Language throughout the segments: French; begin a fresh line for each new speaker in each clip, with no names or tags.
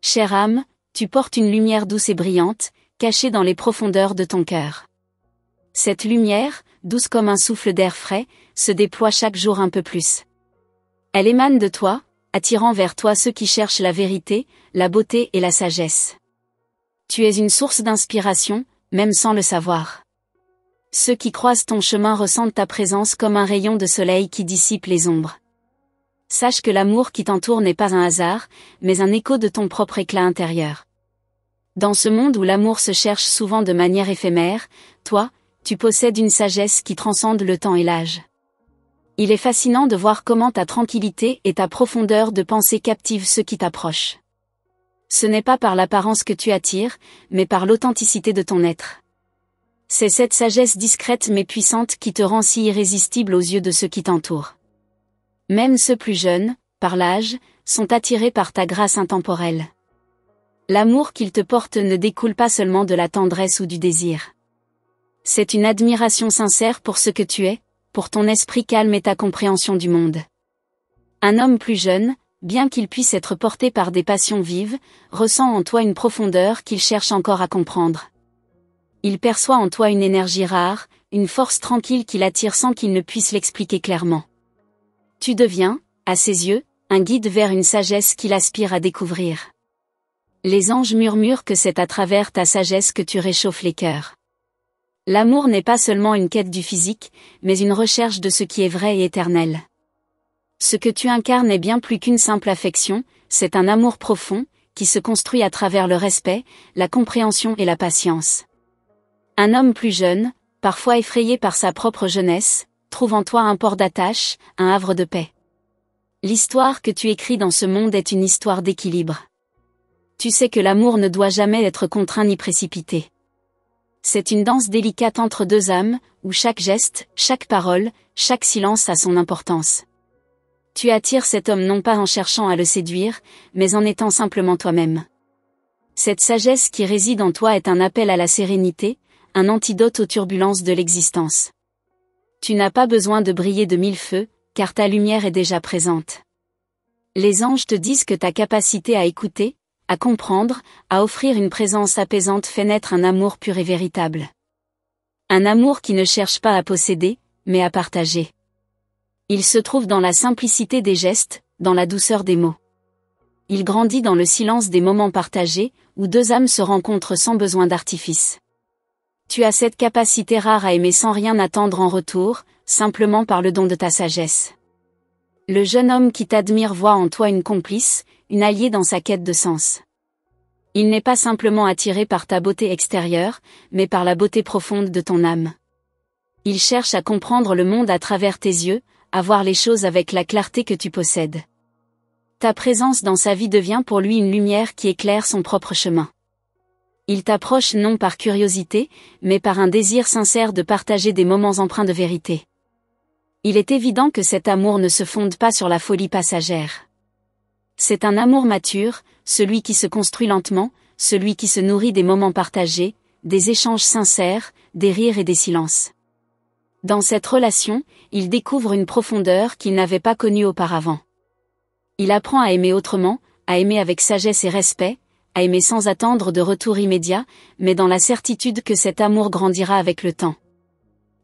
Chère âme, tu portes une lumière douce et brillante, cachée dans les profondeurs de ton cœur. Cette lumière, douce comme un souffle d'air frais, se déploie chaque jour un peu plus. Elle émane de toi, attirant vers toi ceux qui cherchent la vérité, la beauté et la sagesse. Tu es une source d'inspiration, même sans le savoir. Ceux qui croisent ton chemin ressentent ta présence comme un rayon de soleil qui dissipe les ombres. Sache que l'amour qui t'entoure n'est pas un hasard, mais un écho de ton propre éclat intérieur. Dans ce monde où l'amour se cherche souvent de manière éphémère, toi, tu possèdes une sagesse qui transcende le temps et l'âge. Il est fascinant de voir comment ta tranquillité et ta profondeur de pensée captivent ceux qui t'approchent. Ce n'est pas par l'apparence que tu attires, mais par l'authenticité de ton être. C'est cette sagesse discrète mais puissante qui te rend si irrésistible aux yeux de ceux qui t'entourent. Même ceux plus jeunes, par l'âge, sont attirés par ta grâce intemporelle. L'amour qu'ils te portent ne découle pas seulement de la tendresse ou du désir. C'est une admiration sincère pour ce que tu es, pour ton esprit calme et ta compréhension du monde. Un homme plus jeune, bien qu'il puisse être porté par des passions vives, ressent en toi une profondeur qu'il cherche encore à comprendre. Il perçoit en toi une énergie rare, une force tranquille qui l'attire sans qu'il ne puisse l'expliquer clairement. Tu deviens, à ses yeux, un guide vers une sagesse qu'il aspire à découvrir. Les anges murmurent que c'est à travers ta sagesse que tu réchauffes les cœurs. L'amour n'est pas seulement une quête du physique, mais une recherche de ce qui est vrai et éternel. Ce que tu incarnes est bien plus qu'une simple affection, c'est un amour profond, qui se construit à travers le respect, la compréhension et la patience. Un homme plus jeune, parfois effrayé par sa propre jeunesse, trouve en toi un port d'attache, un havre de paix. L'histoire que tu écris dans ce monde est une histoire d'équilibre. Tu sais que l'amour ne doit jamais être contraint ni précipité. C'est une danse délicate entre deux âmes, où chaque geste, chaque parole, chaque silence a son importance. Tu attires cet homme non pas en cherchant à le séduire, mais en étant simplement toi-même. Cette sagesse qui réside en toi est un appel à la sérénité, un antidote aux turbulences de l'existence. Tu n'as pas besoin de briller de mille feux, car ta lumière est déjà présente. Les anges te disent que ta capacité à écouter, à comprendre, à offrir une présence apaisante fait naître un amour pur et véritable. Un amour qui ne cherche pas à posséder, mais à partager. Il se trouve dans la simplicité des gestes, dans la douceur des mots. Il grandit dans le silence des moments partagés, où deux âmes se rencontrent sans besoin d'artifice. Tu as cette capacité rare à aimer sans rien attendre en retour, simplement par le don de ta sagesse. Le jeune homme qui t'admire voit en toi une complice, une alliée dans sa quête de sens. Il n'est pas simplement attiré par ta beauté extérieure, mais par la beauté profonde de ton âme. Il cherche à comprendre le monde à travers tes yeux, à voir les choses avec la clarté que tu possèdes. Ta présence dans sa vie devient pour lui une lumière qui éclaire son propre chemin. Il t'approche non par curiosité, mais par un désir sincère de partager des moments empreints de vérité. Il est évident que cet amour ne se fonde pas sur la folie passagère. C'est un amour mature, celui qui se construit lentement, celui qui se nourrit des moments partagés, des échanges sincères, des rires et des silences. Dans cette relation, il découvre une profondeur qu'il n'avait pas connue auparavant. Il apprend à aimer autrement, à aimer avec sagesse et respect, à aimer sans attendre de retour immédiat, mais dans la certitude que cet amour grandira avec le temps.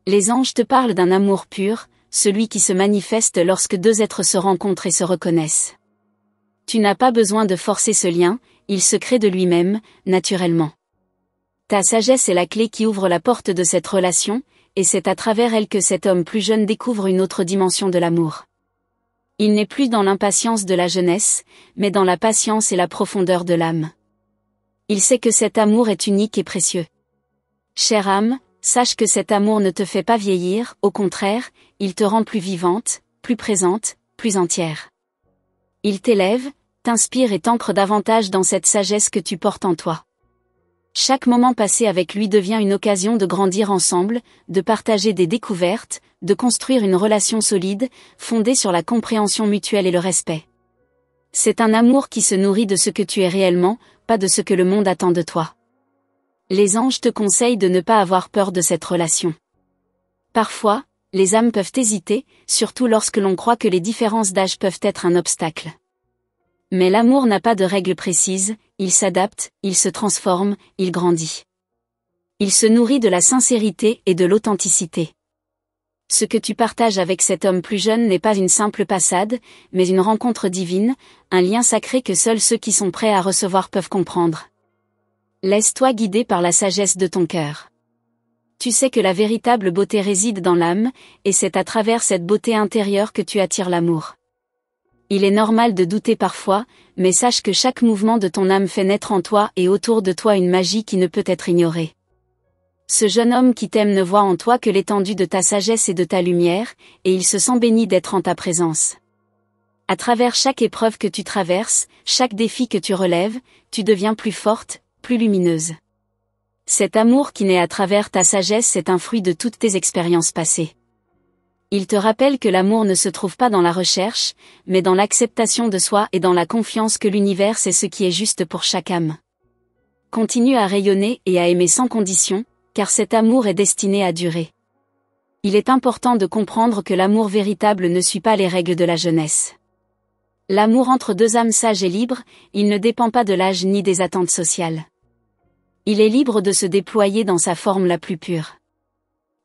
Les anges te parlent d'un amour pur, celui qui se manifeste lorsque deux êtres se rencontrent et se reconnaissent. Tu n'as pas besoin de forcer ce lien, il se crée de lui-même, naturellement. Ta sagesse est la clé qui ouvre la porte de cette relation, et c'est à travers elle que cet homme plus jeune découvre une autre dimension de l'amour. Il n'est plus dans l'impatience de la jeunesse, mais dans la patience et la profondeur de l'âme. Il sait que cet amour est unique et précieux. Chère âme, sache que cet amour ne te fait pas vieillir, au contraire, il te rend plus vivante, plus présente, plus entière. Il t'élève, t'inspire et t'ancre davantage dans cette sagesse que tu portes en toi. Chaque moment passé avec lui devient une occasion de grandir ensemble, de partager des découvertes, de construire une relation solide, fondée sur la compréhension mutuelle et le respect. C'est un amour qui se nourrit de ce que tu es réellement, pas de ce que le monde attend de toi. Les anges te conseillent de ne pas avoir peur de cette relation. Parfois, les âmes peuvent hésiter, surtout lorsque l'on croit que les différences d'âge peuvent être un obstacle. Mais l'amour n'a pas de règles précises, il s'adapte, il se transforme, il grandit. Il se nourrit de la sincérité et de l'authenticité. Ce que tu partages avec cet homme plus jeune n'est pas une simple passade, mais une rencontre divine, un lien sacré que seuls ceux qui sont prêts à recevoir peuvent comprendre. Laisse-toi guider par la sagesse de ton cœur. Tu sais que la véritable beauté réside dans l'âme, et c'est à travers cette beauté intérieure que tu attires l'amour. Il est normal de douter parfois, mais sache que chaque mouvement de ton âme fait naître en toi et autour de toi une magie qui ne peut être ignorée. Ce jeune homme qui t'aime ne voit en toi que l'étendue de ta sagesse et de ta lumière, et il se sent béni d'être en ta présence. À travers chaque épreuve que tu traverses, chaque défi que tu relèves, tu deviens plus forte, plus lumineuse. Cet amour qui naît à travers ta sagesse est un fruit de toutes tes expériences passées. Il te rappelle que l'amour ne se trouve pas dans la recherche, mais dans l'acceptation de soi et dans la confiance que l'univers sait ce qui est juste pour chaque âme. Continue à rayonner et à aimer sans condition, car cet amour est destiné à durer. Il est important de comprendre que l'amour véritable ne suit pas les règles de la jeunesse. L'amour entre deux âmes sages et libres, il ne dépend pas de l'âge ni des attentes sociales. Il est libre de se déployer dans sa forme la plus pure.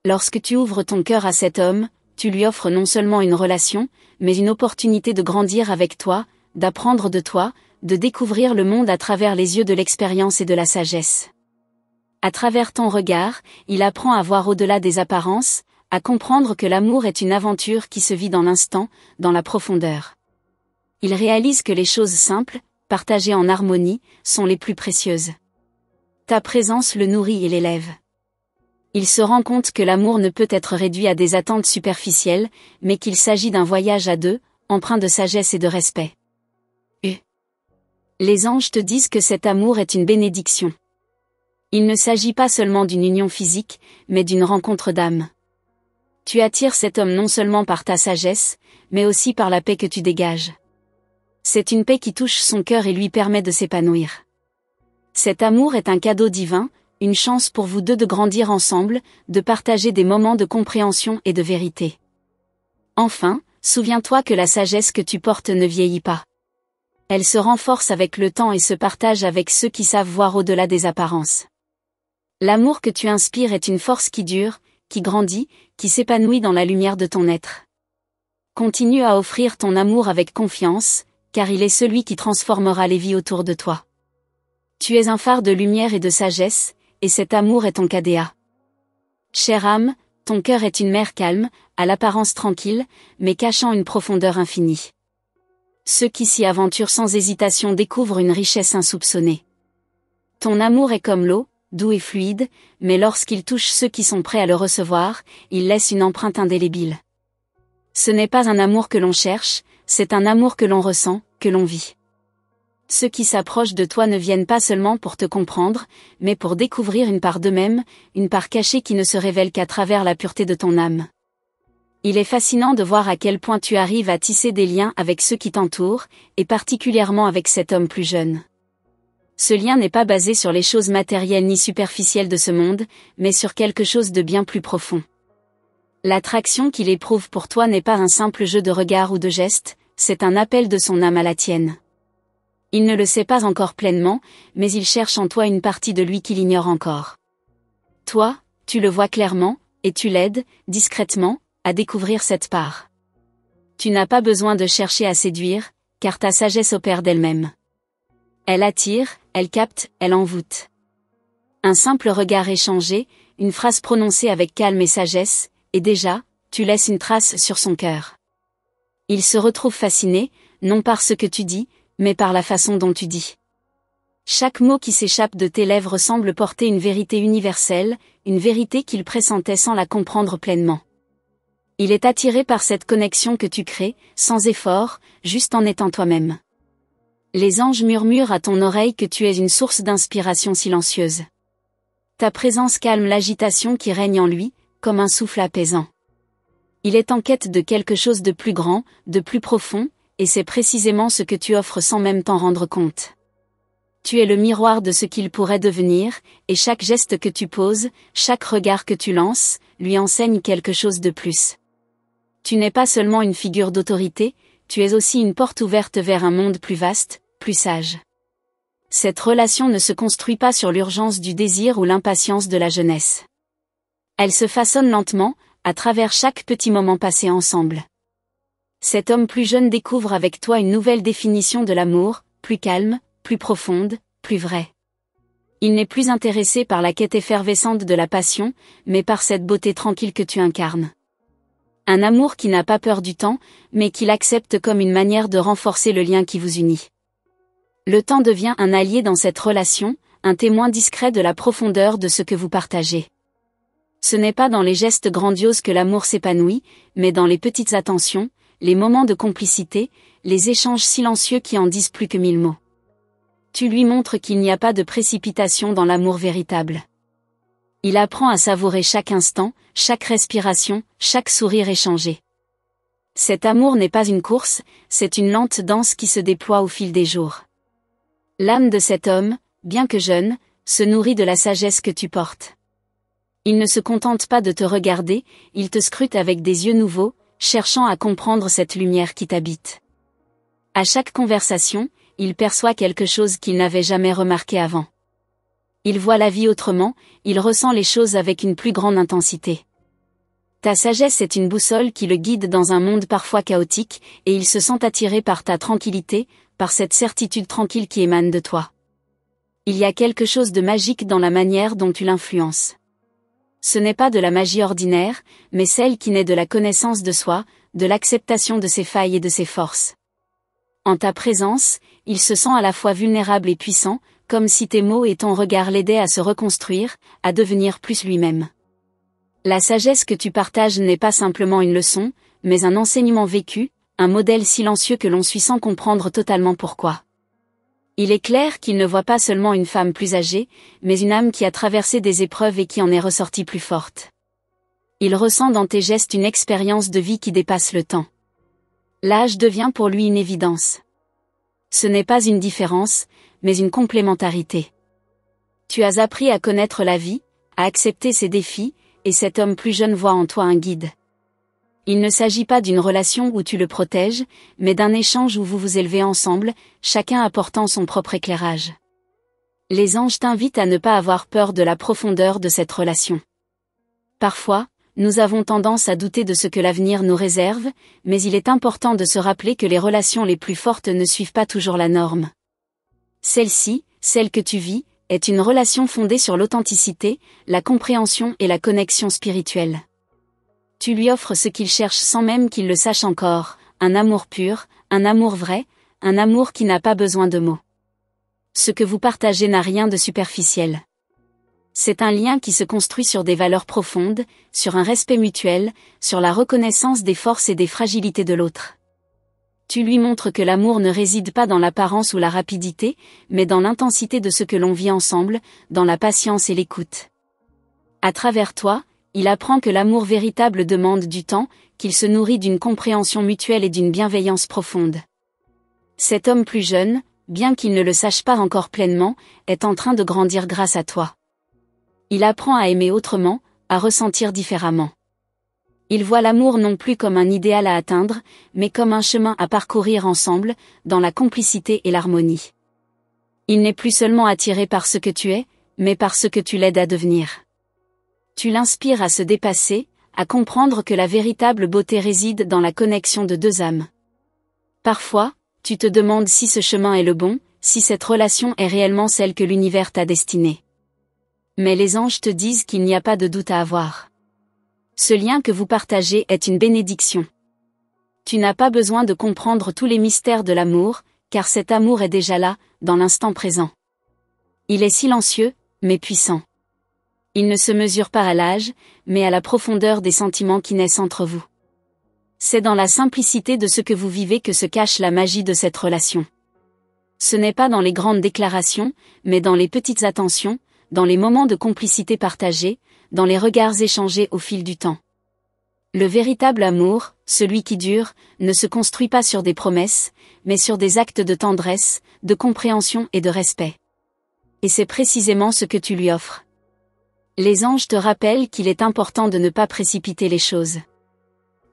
Lorsque tu ouvres ton cœur à cet homme, tu lui offres non seulement une relation, mais une opportunité de grandir avec toi, d'apprendre de toi, de découvrir le monde à travers les yeux de l'expérience et de la sagesse. À travers ton regard, il apprend à voir au-delà des apparences, à comprendre que l'amour est une aventure qui se vit dans l'instant, dans la profondeur. Il réalise que les choses simples, partagées en harmonie, sont les plus précieuses. Ta présence le nourrit et l'élève. Il se rend compte que l'amour ne peut être réduit à des attentes superficielles, mais qu'il s'agit d'un voyage à deux, empreint de sagesse et de respect. Les anges te disent que cet amour est une bénédiction. Il ne s'agit pas seulement d'une union physique, mais d'une rencontre d'âme. Tu attires cet homme non seulement par ta sagesse, mais aussi par la paix que tu dégages. C'est une paix qui touche son cœur et lui permet de s'épanouir. Cet amour est un cadeau divin, une chance pour vous deux de grandir ensemble, de partager des moments de compréhension et de vérité. Enfin, souviens-toi que la sagesse que tu portes ne vieillit pas. Elle se renforce avec le temps et se partage avec ceux qui savent voir au-delà des apparences. L'amour que tu inspires est une force qui dure, qui grandit, qui s'épanouit dans la lumière de ton être. Continue à offrir ton amour avec confiance, car il est celui qui transformera les vies autour de toi. Tu es un phare de lumière et de sagesse, et cet amour est ton KDA. Chère âme, ton cœur est une mer calme, à l'apparence tranquille, mais cachant une profondeur infinie. Ceux qui s'y aventurent sans hésitation découvrent une richesse insoupçonnée. Ton amour est comme l'eau, doux et fluide, mais lorsqu'il touche ceux qui sont prêts à le recevoir, il laisse une empreinte indélébile. Ce n'est pas un amour que l'on cherche, c'est un amour que l'on ressent, que l'on vit. Ceux qui s'approchent de toi ne viennent pas seulement pour te comprendre, mais pour découvrir une part d'eux-mêmes, une part cachée qui ne se révèle qu'à travers la pureté de ton âme. Il est fascinant de voir à quel point tu arrives à tisser des liens avec ceux qui t'entourent, et particulièrement avec cet homme plus jeune. Ce lien n'est pas basé sur les choses matérielles ni superficielles de ce monde, mais sur quelque chose de bien plus profond. L'attraction qu'il éprouve pour toi n'est pas un simple jeu de regard ou de gestes, c'est un appel de son âme à la tienne. Il ne le sait pas encore pleinement, mais il cherche en toi une partie de lui qu'il ignore encore. Toi, tu le vois clairement, et tu l'aides, discrètement, à découvrir cette part. Tu n'as pas besoin de chercher à séduire, car ta sagesse opère d'elle-même. Elle attire, elle capte, elle envoûte. Un simple regard échangé, une phrase prononcée avec calme et sagesse, et déjà, tu laisses une trace sur son cœur. Il se retrouve fasciné, non par ce que tu dis, mais par la façon dont tu dis. Chaque mot qui s'échappe de tes lèvres semble porter une vérité universelle, une vérité qu'il pressentait sans la comprendre pleinement. Il est attiré par cette connexion que tu crées, sans effort, juste en étant toi-même. Les anges murmurent à ton oreille que tu es une source d'inspiration silencieuse. Ta présence calme l'agitation qui règne en lui, comme un souffle apaisant. Il est en quête de quelque chose de plus grand, de plus profond, et c'est précisément ce que tu offres sans même t'en rendre compte. Tu es le miroir de ce qu'il pourrait devenir, et chaque geste que tu poses, chaque regard que tu lances, lui enseigne quelque chose de plus. Tu n'es pas seulement une figure d'autorité, tu es aussi une porte ouverte vers un monde plus vaste, plus sage. Cette relation ne se construit pas sur l'urgence du désir ou l'impatience de la jeunesse. Elle se façonne lentement, à travers chaque petit moment passé ensemble. Cet homme plus jeune découvre avec toi une nouvelle définition de l'amour, plus calme, plus profonde, plus vraie. Il n'est plus intéressé par la quête effervescente de la passion, mais par cette beauté tranquille que tu incarnes. Un amour qui n'a pas peur du temps, mais qui l'accepte comme une manière de renforcer le lien qui vous unit. Le temps devient un allié dans cette relation, un témoin discret de la profondeur de ce que vous partagez. Ce n'est pas dans les gestes grandioses que l'amour s'épanouit, mais dans les petites attentions, les moments de complicité, les échanges silencieux qui en disent plus que 1000 mots. Tu lui montres qu'il n'y a pas de précipitation dans l'amour véritable. Il apprend à savourer chaque instant, chaque respiration, chaque sourire échangé. Cet amour n'est pas une course, c'est une lente danse qui se déploie au fil des jours. L'âme de cet homme, bien que jeune, se nourrit de la sagesse que tu portes. Il ne se contente pas de te regarder, il te scrute avec des yeux nouveaux, cherchant à comprendre cette lumière qui t'habite. À chaque conversation, il perçoit quelque chose qu'il n'avait jamais remarqué avant. Il voit la vie autrement, il ressent les choses avec une plus grande intensité. Ta sagesse est une boussole qui le guide dans un monde parfois chaotique, et il se sent attiré par ta tranquillité, par cette certitude tranquille qui émane de toi. Il y a quelque chose de magique dans la manière dont tu l'influences. Ce n'est pas de la magie ordinaire, mais celle qui naît de la connaissance de soi, de l'acceptation de ses failles et de ses forces. En ta présence, il se sent à la fois vulnérable et puissant, comme si tes mots et ton regard l'aidaient à se reconstruire, à devenir plus lui-même. La sagesse que tu partages n'est pas simplement une leçon, mais un enseignement vécu, un modèle silencieux que l'on suit sans comprendre totalement pourquoi. Il est clair qu'il ne voit pas seulement une femme plus âgée, mais une âme qui a traversé des épreuves et qui en est ressortie plus forte. Il ressent dans tes gestes une expérience de vie qui dépasse le temps. L'âge devient pour lui une évidence. Ce n'est pas une différence, mais une complémentarité. Tu as appris à connaître la vie, à accepter ses défis, et cet homme plus jeune voit en toi un guide. Il ne s'agit pas d'une relation où tu le protèges, mais d'un échange où vous vous élevez ensemble, chacun apportant son propre éclairage. Les anges t'invitent à ne pas avoir peur de la profondeur de cette relation. Parfois, nous avons tendance à douter de ce que l'avenir nous réserve, mais il est important de se rappeler que les relations les plus fortes ne suivent pas toujours la norme. Celle-ci, celle que tu vis, est une relation fondée sur l'authenticité, la compréhension et la connexion spirituelle. Tu lui offres ce qu'il cherche sans même qu'il le sache encore, un amour pur, un amour vrai, un amour qui n'a pas besoin de mots. Ce que vous partagez n'a rien de superficiel. C'est un lien qui se construit sur des valeurs profondes, sur un respect mutuel, sur la reconnaissance des forces et des fragilités de l'autre. Tu lui montres que l'amour ne réside pas dans l'apparence ou la rapidité, mais dans l'intensité de ce que l'on vit ensemble, dans la patience et l'écoute. À travers toi, il apprend que l'amour véritable demande du temps, qu'il se nourrit d'une compréhension mutuelle et d'une bienveillance profonde. Cet homme plus jeune, bien qu'il ne le sache pas encore pleinement, est en train de grandir grâce à toi. Il apprend à aimer autrement, à ressentir différemment. Il voit l'amour non plus comme un idéal à atteindre, mais comme un chemin à parcourir ensemble, dans la complicité et l'harmonie. Il n'est plus seulement attiré par ce que tu es, mais par ce que tu l'aides à devenir. Tu l'inspires à se dépasser, à comprendre que la véritable beauté réside dans la connexion de deux âmes. Parfois, tu te demandes si ce chemin est le bon, si cette relation est réellement celle que l'univers t'a destinée. Mais les anges te disent qu'il n'y a pas de doute à avoir. Ce lien que vous partagez est une bénédiction. Tu n'as pas besoin de comprendre tous les mystères de l'amour, car cet amour est déjà là, dans l'instant présent. Il est silencieux, mais puissant. Il ne se mesure pas à l'âge, mais à la profondeur des sentiments qui naissent entre vous. C'est dans la simplicité de ce que vous vivez que se cache la magie de cette relation. Ce n'est pas dans les grandes déclarations, mais dans les petites attentions, dans les moments de complicité partagés, dans les regards échangés au fil du temps. Le véritable amour, celui qui dure, ne se construit pas sur des promesses, mais sur des actes de tendresse, de compréhension et de respect. Et c'est précisément ce que tu lui offres. Les anges te rappellent qu'il est important de ne pas précipiter les choses.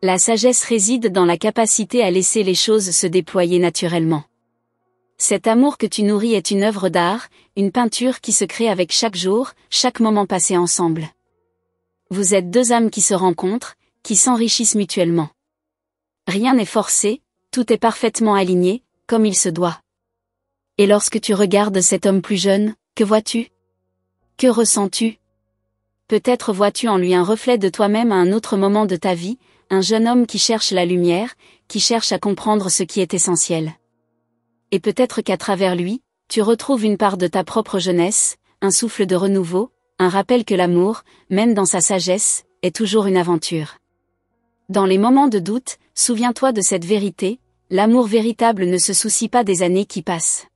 La sagesse réside dans la capacité à laisser les choses se déployer naturellement. Cet amour que tu nourris est une œuvre d'art, une peinture qui se crée avec chaque jour, chaque moment passé ensemble. Vous êtes deux âmes qui se rencontrent, qui s'enrichissent mutuellement. Rien n'est forcé, tout est parfaitement aligné, comme il se doit. Et lorsque tu regardes cet homme plus jeune, que vois-tu? Que ressens-tu? Peut-être vois-tu en lui un reflet de toi-même à un autre moment de ta vie, un jeune homme qui cherche la lumière, qui cherche à comprendre ce qui est essentiel. Et peut-être qu'à travers lui, tu retrouves une part de ta propre jeunesse, un souffle de renouveau, un rappel que l'amour, même dans sa sagesse, est toujours une aventure. Dans les moments de doute, souviens-toi de cette vérité, l'amour véritable ne se soucie pas des années qui passent.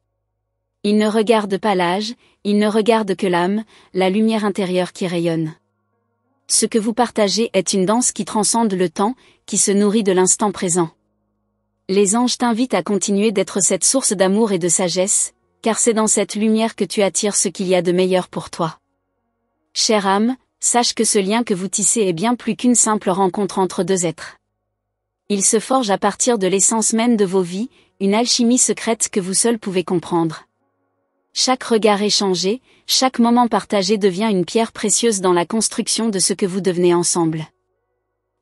Il ne regarde pas l'âge, il ne regarde que l'âme, la lumière intérieure qui rayonne. Ce que vous partagez est une danse qui transcende le temps, qui se nourrit de l'instant présent. Les anges t'invitent à continuer d'être cette source d'amour et de sagesse, car c'est dans cette lumière que tu attires ce qu'il y a de meilleur pour toi. Chère âme, sache que ce lien que vous tissez est bien plus qu'une simple rencontre entre deux êtres. Il se forge à partir de l'essence même de vos vies, une alchimie secrète que vous seuls pouvez comprendre. Chaque regard échangé, chaque moment partagé devient une pierre précieuse dans la construction de ce que vous devenez ensemble.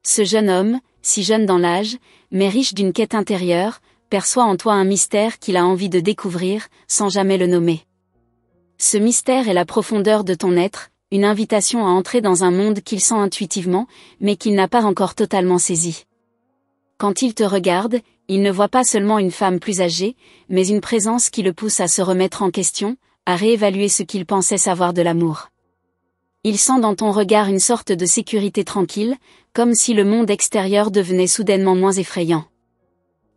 Ce jeune homme, si jeune dans l'âge, mais riche d'une quête intérieure, perçoit en toi un mystère qu'il a envie de découvrir, sans jamais le nommer. Ce mystère est la profondeur de ton être, une invitation à entrer dans un monde qu'il sent intuitivement, mais qu'il n'a pas encore totalement saisi. Quand il te regarde, il ne voit pas seulement une femme plus âgée, mais une présence qui le pousse à se remettre en question, à réévaluer ce qu'il pensait savoir de l'amour. Il sent dans ton regard une sorte de sécurité tranquille, comme si le monde extérieur devenait soudainement moins effrayant.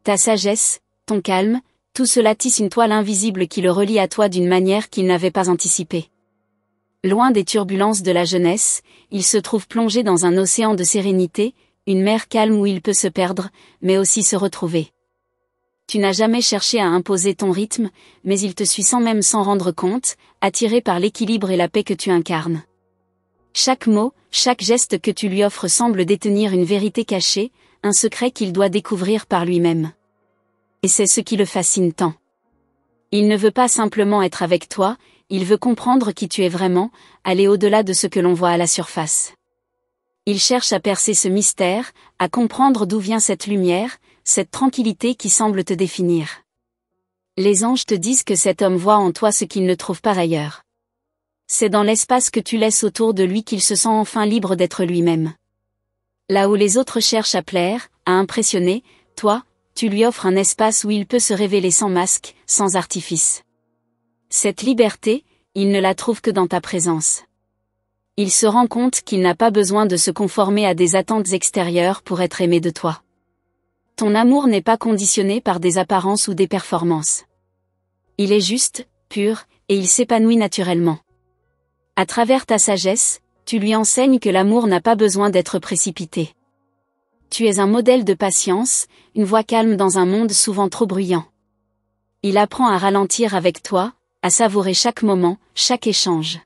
Ta sagesse, ton calme, tout cela tisse une toile invisible qui le relie à toi d'une manière qu'il n'avait pas anticipée. Loin des turbulences de la jeunesse, il se trouve plongé dans un océan de sérénité, une mer calme où il peut se perdre, mais aussi se retrouver. Tu n'as jamais cherché à imposer ton rythme, mais il te suit sans même s'en rendre compte, attiré par l'équilibre et la paix que tu incarnes. Chaque mot, chaque geste que tu lui offres semble détenir une vérité cachée, un secret qu'il doit découvrir par lui-même. Et c'est ce qui le fascine tant. Il ne veut pas simplement être avec toi, il veut comprendre qui tu es vraiment, aller au-delà de ce que l'on voit à la surface. Il cherche à percer ce mystère, à comprendre d'où vient cette lumière, cette tranquillité qui semble te définir. Les anges te disent que cet homme voit en toi ce qu'il ne trouve pas ailleurs. C'est dans l'espace que tu laisses autour de lui qu'il se sent enfin libre d'être lui-même. Là où les autres cherchent à plaire, à impressionner, toi, tu lui offres un espace où il peut se révéler sans masque, sans artifice. Cette liberté, il ne la trouve que dans ta présence. Il se rend compte qu'il n'a pas besoin de se conformer à des attentes extérieures pour être aimé de toi. Ton amour n'est pas conditionné par des apparences ou des performances. Il est juste, pur, et il s'épanouit naturellement. À travers ta sagesse, tu lui enseignes que l'amour n'a pas besoin d'être précipité. Tu es un modèle de patience, une voix calme dans un monde souvent trop bruyant. Il apprend à ralentir avec toi, à savourer chaque moment, chaque échange.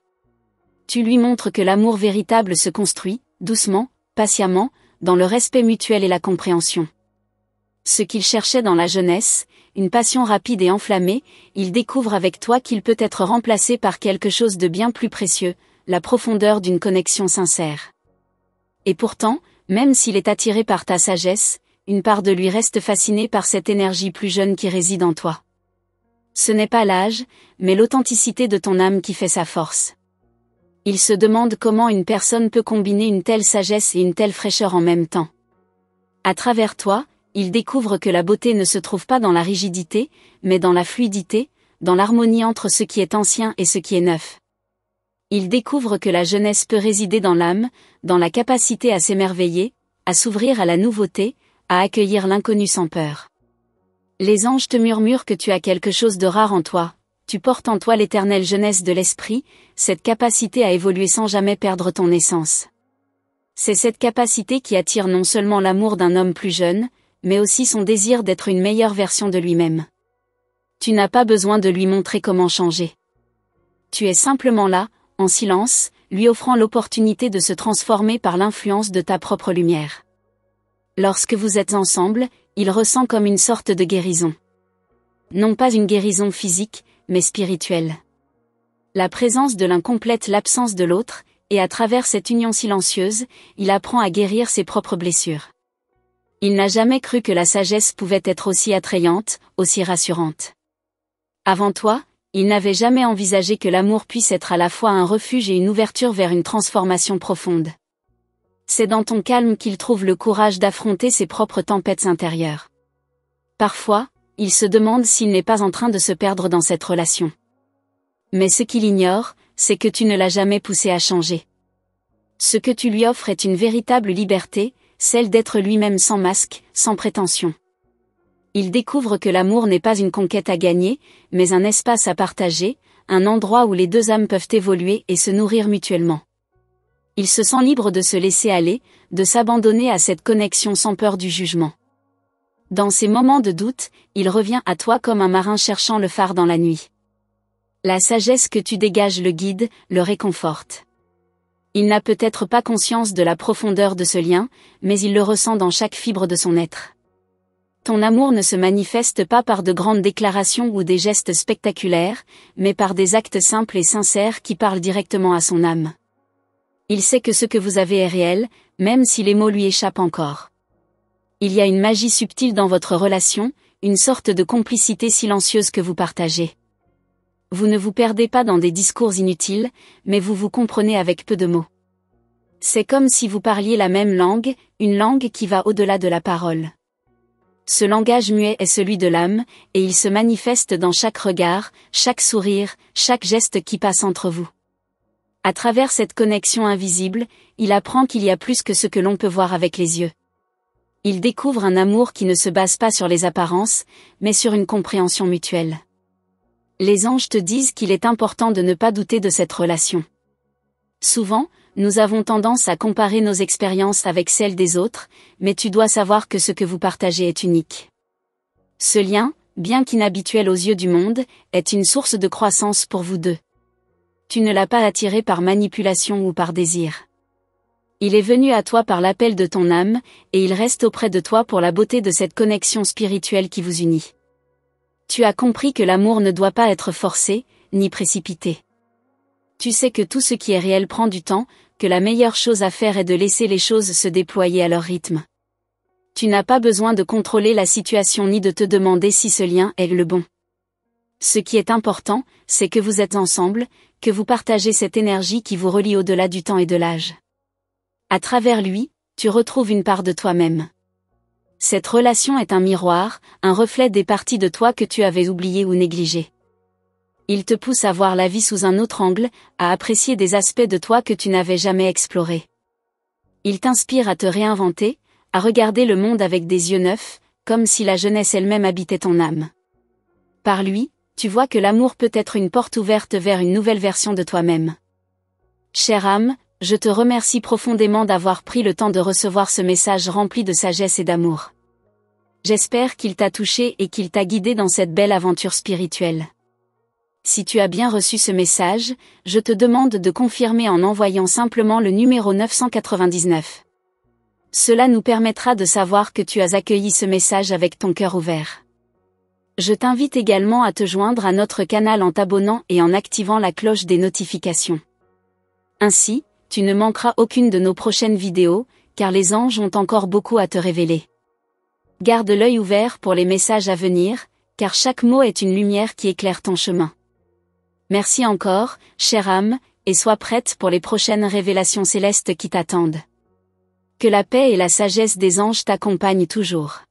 Tu lui montres que l'amour véritable se construit, doucement, patiemment, dans le respect mutuel et la compréhension. Ce qu'il cherchait dans la jeunesse, une passion rapide et enflammée, il découvre avec toi qu'il peut être remplacé par quelque chose de bien plus précieux, la profondeur d'une connexion sincère. Et pourtant, même s'il est attiré par ta sagesse, une part de lui reste fascinée par cette énergie plus jeune qui réside en toi. Ce n'est pas l'âge, mais l'authenticité de ton âme qui fait sa force. Il se demande comment une personne peut combiner une telle sagesse et une telle fraîcheur en même temps. À travers toi, il découvre que la beauté ne se trouve pas dans la rigidité, mais dans la fluidité, dans l'harmonie entre ce qui est ancien et ce qui est neuf. Il découvre que la jeunesse peut résider dans l'âme, dans la capacité à s'émerveiller, à s'ouvrir à la nouveauté, à accueillir l'inconnu sans peur. Les anges te murmurent que tu as quelque chose de rare en toi, tu portes en toi l'éternelle jeunesse de l'esprit, cette capacité à évoluer sans jamais perdre ton essence. C'est cette capacité qui attire non seulement l'amour d'un homme plus jeune, mais aussi son désir d'être une meilleure version de lui-même. Tu n'as pas besoin de lui montrer comment changer. Tu es simplement là, en silence, lui offrant l'opportunité de se transformer par l'influence de ta propre lumière. Lorsque vous êtes ensemble, il ressent comme une sorte de guérison. Non pas une guérison physique, mais spirituelle. La présence de l'un complète l'absence de l'autre, et à travers cette union silencieuse, il apprend à guérir ses propres blessures. Il n'a jamais cru que la sagesse pouvait être aussi attrayante, aussi rassurante. Avant toi, il n'avait jamais envisagé que l'amour puisse être à la fois un refuge et une ouverture vers une transformation profonde. C'est dans ton calme qu'il trouve le courage d'affronter ses propres tempêtes intérieures. Parfois, il se demande s'il n'est pas en train de se perdre dans cette relation. Mais ce qu'il ignore, c'est que tu ne l'as jamais poussé à changer. Ce que tu lui offres est une véritable liberté, celle d'être lui-même sans masque, sans prétention. Il découvre que l'amour n'est pas une conquête à gagner, mais un espace à partager, un endroit où les deux âmes peuvent évoluer et se nourrir mutuellement. Il se sent libre de se laisser aller, de s'abandonner à cette connexion sans peur du jugement. Dans ces moments de doute, il revient à toi comme un marin cherchant le phare dans la nuit. La sagesse que tu dégages le guide, le réconforte. Il n'a peut-être pas conscience de la profondeur de ce lien, mais il le ressent dans chaque fibre de son être. Ton amour ne se manifeste pas par de grandes déclarations ou des gestes spectaculaires, mais par des actes simples et sincères qui parlent directement à son âme. Il sait que ce que vous avez est réel, même si les mots lui échappent encore. Il y a une magie subtile dans votre relation, une sorte de complicité silencieuse que vous partagez. Vous ne vous perdez pas dans des discours inutiles, mais vous vous comprenez avec peu de mots. C'est comme si vous parliez la même langue, une langue qui va au-delà de la parole. Ce langage muet est celui de l'âme, et il se manifeste dans chaque regard, chaque sourire, chaque geste qui passe entre vous. À travers cette connexion invisible, il apprend qu'il y a plus que ce que l'on peut voir avec les yeux. Il découvre un amour qui ne se base pas sur les apparences, mais sur une compréhension mutuelle. Les anges te disent qu'il est important de ne pas douter de cette relation. Souvent, nous avons tendance à comparer nos expériences avec celles des autres, mais tu dois savoir que ce que vous partagez est unique. Ce lien, bien qu'inhabituel aux yeux du monde, est une source de croissance pour vous deux. Tu ne l'as pas attiré par manipulation ou par désir. Il est venu à toi par l'appel de ton âme, et il reste auprès de toi pour la beauté de cette connexion spirituelle qui vous unit. Tu as compris que l'amour ne doit pas être forcé, ni précipité. Tu sais que tout ce qui est réel prend du temps, que la meilleure chose à faire est de laisser les choses se déployer à leur rythme. Tu n'as pas besoin de contrôler la situation ni de te demander si ce lien est le bon. Ce qui est important, c'est que vous êtes ensemble, que vous partagez cette énergie qui vous relie au-delà du temps et de l'âge. À travers lui, tu retrouves une part de toi-même. Cette relation est un miroir, un reflet des parties de toi que tu avais oubliées ou négligées. Il te pousse à voir la vie sous un autre angle, à apprécier des aspects de toi que tu n'avais jamais explorés. Il t'inspire à te réinventer, à regarder le monde avec des yeux neufs, comme si la jeunesse elle-même habitait ton âme. Par lui, tu vois que l'amour peut être une porte ouverte vers une nouvelle version de toi-même. Chère âme, je te remercie profondément d'avoir pris le temps de recevoir ce message rempli de sagesse et d'amour. J'espère qu'il t'a touché et qu'il t'a guidé dans cette belle aventure spirituelle. Si tu as bien reçu ce message, je te demande de confirmer en envoyant simplement le numéro 999. Cela nous permettra de savoir que tu as accueilli ce message avec ton cœur ouvert. Je t'invite également à te joindre à notre canal en t'abonnant et en activant la cloche des notifications. Ainsi, tu ne manqueras aucune de nos prochaines vidéos, car les anges ont encore beaucoup à te révéler. Garde l'œil ouvert pour les messages à venir, car chaque mot est une lumière qui éclaire ton chemin. Merci encore, chère âme, et sois prête pour les prochaines révélations célestes qui t'attendent. Que la paix et la sagesse des anges t'accompagnent toujours.